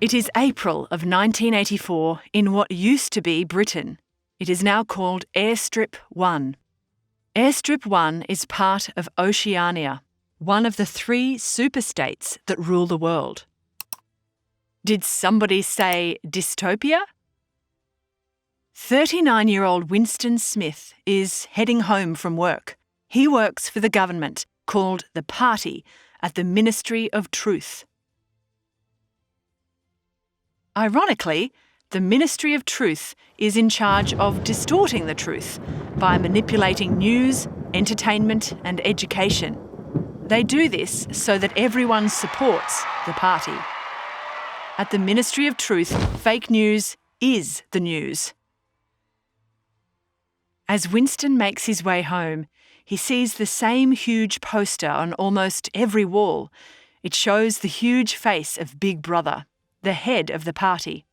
It is April of 1984 in what used to be Britain. It is now called Airstrip One. Airstrip One is part of Oceania, one of the 3 superstates that rule the world. Did somebody say dystopia? 39-year-old Winston Smith is heading home from work. He works for the government, called the Party, at the Ministry of Truth. Ironically, the Ministry of Truth is in charge of distorting the truth by manipulating news, entertainment and education. They do this so that everyone supports the party. At the Ministry of Truth, fake news is the news. As Winston makes his way home, he sees the same huge poster on almost every wall. It shows the huge face of Big Brother, the head of the party.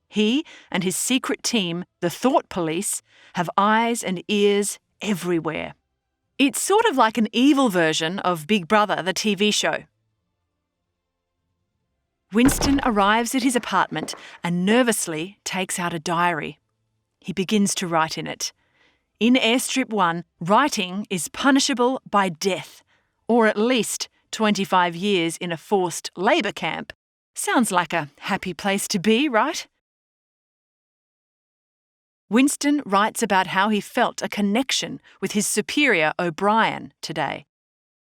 He and his secret team, the Thought Police, have eyes and ears everywhere. It's sort of like an evil version of Big Brother, the TV show. Winston arrives at his apartment and nervously takes out a diary. He begins to write in it. In Airstrip One, writing is punishable by death, or at least 25 years in a forced labour camp. Sounds like a happy place to be, right? Winston writes about how he felt a connection with his superior O'Brien today.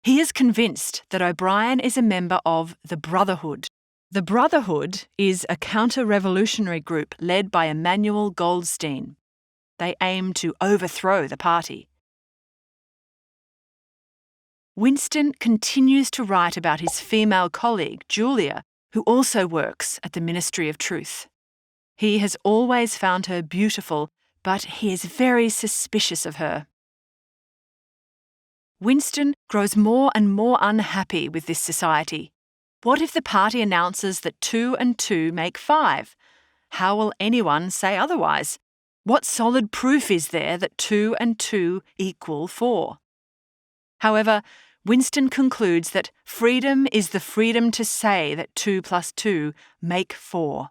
He is convinced that O'Brien is a member of the Brotherhood. The Brotherhood is a counter-revolutionary group led by Emmanuel Goldstein. They aim to overthrow the party. Winston continues to write about his female colleague, Julia, who also works at the Ministry of Truth. He has always found her beautiful, but he is very suspicious of her. Winston grows more and more unhappy with this society. What if the party announces that 2 and 2 make 5? How will anyone say otherwise? What solid proof is there that 2 and 2 equal 4? However, Winston concludes that freedom is the freedom to say that 2 plus 2 make 4.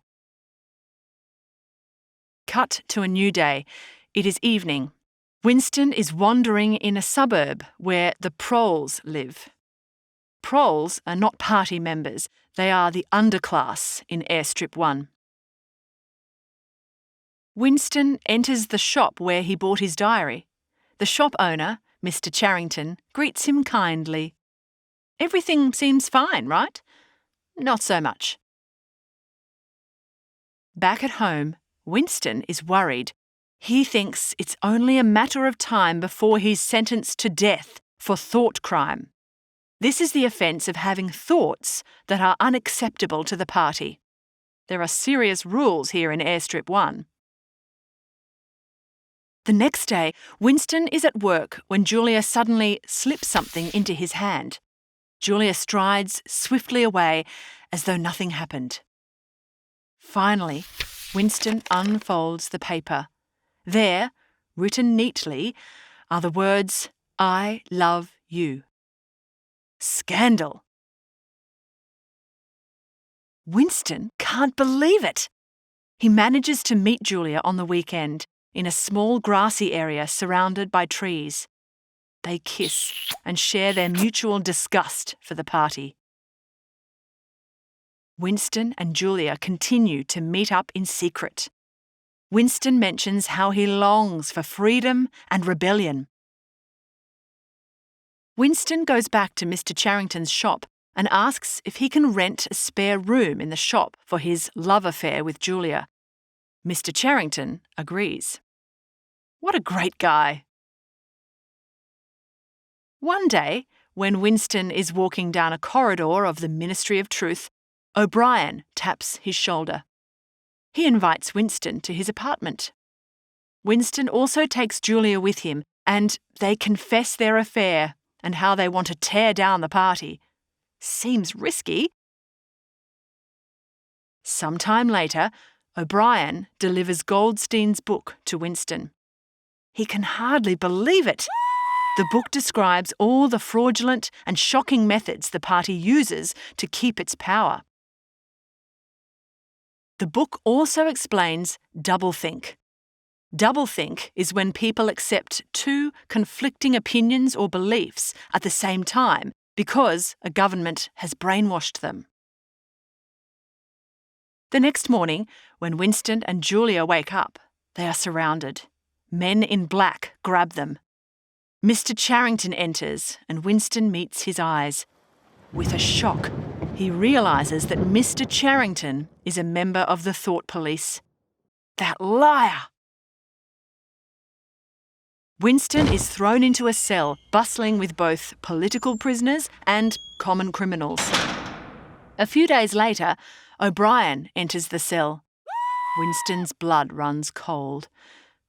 Cut to a new day. It is evening. Winston is wandering in a suburb where the proles live. Proles are not party members. They are the underclass in Airstrip One. Winston enters the shop where he bought his diary. The shop owner, Mr. Charrington, greets him kindly. Everything seems fine, right? Not so much. Back at home, Winston is worried. He thinks it's only a matter of time before he's sentenced to death for thought crime. This is the offence of having thoughts that are unacceptable to the party. There are serious rules here in Airstrip One. The next day, Winston is at work when Julia suddenly slips something into his hand. Julia strides swiftly away as though nothing happened. Finally, Winston unfolds the paper. There, written neatly, are the words, "I love you." Scandal! Winston can't believe it. He manages to meet Julia on the weekend in a small grassy area surrounded by trees. They kiss and share their mutual disgust for the party. Winston and Julia continue to meet up in secret. Winston mentions how he longs for freedom and rebellion. Winston goes back to Mr. Charrington's shop and asks if he can rent a spare room in the shop for his love affair with Julia. Mr. Charrington agrees. What a great guy. One day, when Winston is walking down a corridor of the Ministry of Truth, O'Brien taps his shoulder. He invites Winston to his apartment. Winston also takes Julia with him, and they confess their affair and how they want to tear down the party. Seems risky. Sometime later, O'Brien delivers Goldstein's book to Winston. He can hardly believe it. The book describes all the fraudulent and shocking methods the party uses to keep its power. The book also explains doublethink. Doublethink is when people accept two conflicting opinions or beliefs at the same time because a government has brainwashed them. The next morning, when Winston and Julia wake up, they are surrounded. Men in black grab them. Mr. Charrington enters and Winston meets his eyes. With a shock, he realises that Mr. Charrington is a member of the Thought Police. That liar! Winston is thrown into a cell bustling with both political prisoners and common criminals. A few days later, O'Brien enters the cell. Winston's blood runs cold.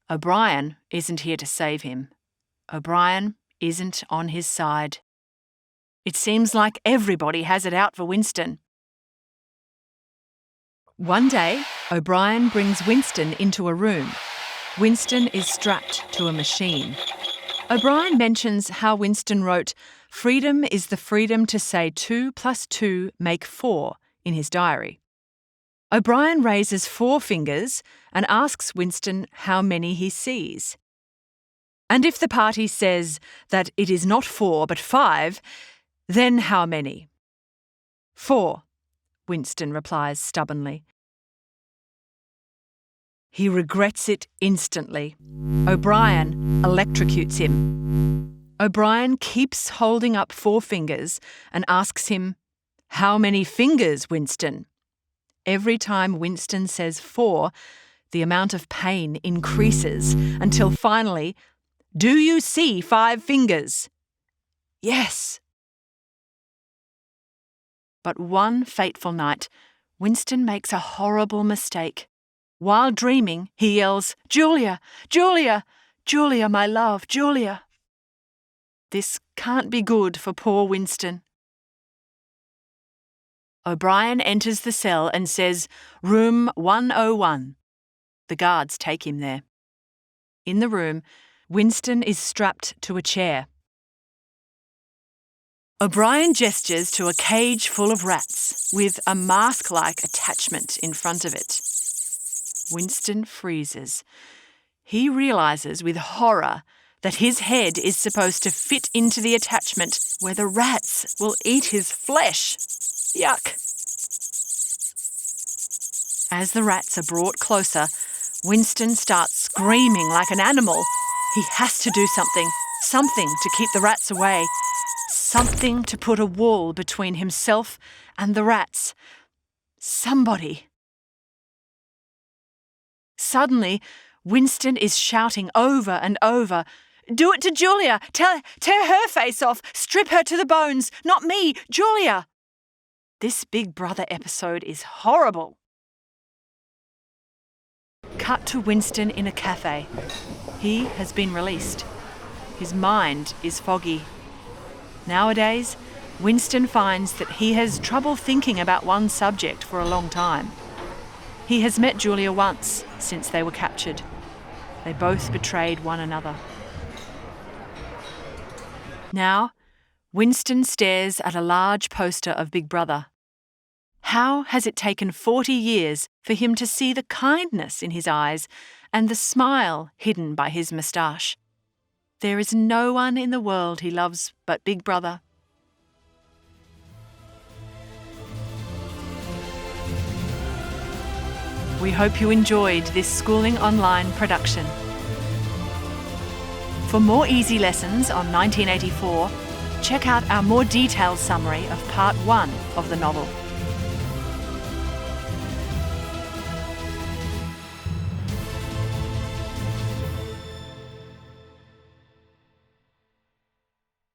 O'Brien isn't here to save him. O'Brien isn't on his side. It seems like everybody has it out for Winston. One day, O'Brien brings Winston into a room. Winston is strapped to a machine. O'Brien mentions how Winston wrote, "Freedom is the freedom to say 2 + 2 make 4 in his diary. O'Brien raises 4 fingers and asks Winston how many he sees. And if the party says that it is not 4 but 5, then how many? 4, Winston replies stubbornly. He regrets it instantly. O'Brien electrocutes him. O'Brien keeps holding up 4 fingers and asks him, "How many fingers, Winston?" Every time Winston says 4, the amount of pain increases until finally, "Do you see 5 fingers?" "Yes." But one fateful night, Winston makes a horrible mistake. While dreaming, he yells, "Julia! Julia! Julia, my love, Julia!" This can't be good for poor Winston. O'Brien enters the cell and says, "Room 101. The guards take him there. In the room, Winston is strapped to a chair. O'Brien gestures to a cage full of rats with a mask-like attachment in front of it. Winston freezes. He realises with horror that his head is supposed to fit into the attachment where the rats will eat his flesh. Yuck! As the rats are brought closer, Winston starts screaming like an animal. He has to do something to keep the rats away, something to put a wall between himself and the rats. Somebody. Suddenly, Winston is shouting over and over, "Do it to Julia! Tear her face off! Strip her to the bones! Not me! Julia!" This Big Brother episode is horrible. Cut to Winston in a cafe. He has been released. His mind is foggy. Nowadays, Winston finds that he has trouble thinking about one subject for a long time. He has met Julia once since they were captured. They both betrayed one another. Now, Winston stares at a large poster of Big Brother. How has it taken 40 years for him to see the kindness in his eyes and the smile hidden by his moustache? There is no one in the world he loves but Big Brother. We hope you enjoyed this Schooling Online production. For more easy lessons on 1984, check out our more detailed summary of Part 1 of the novel.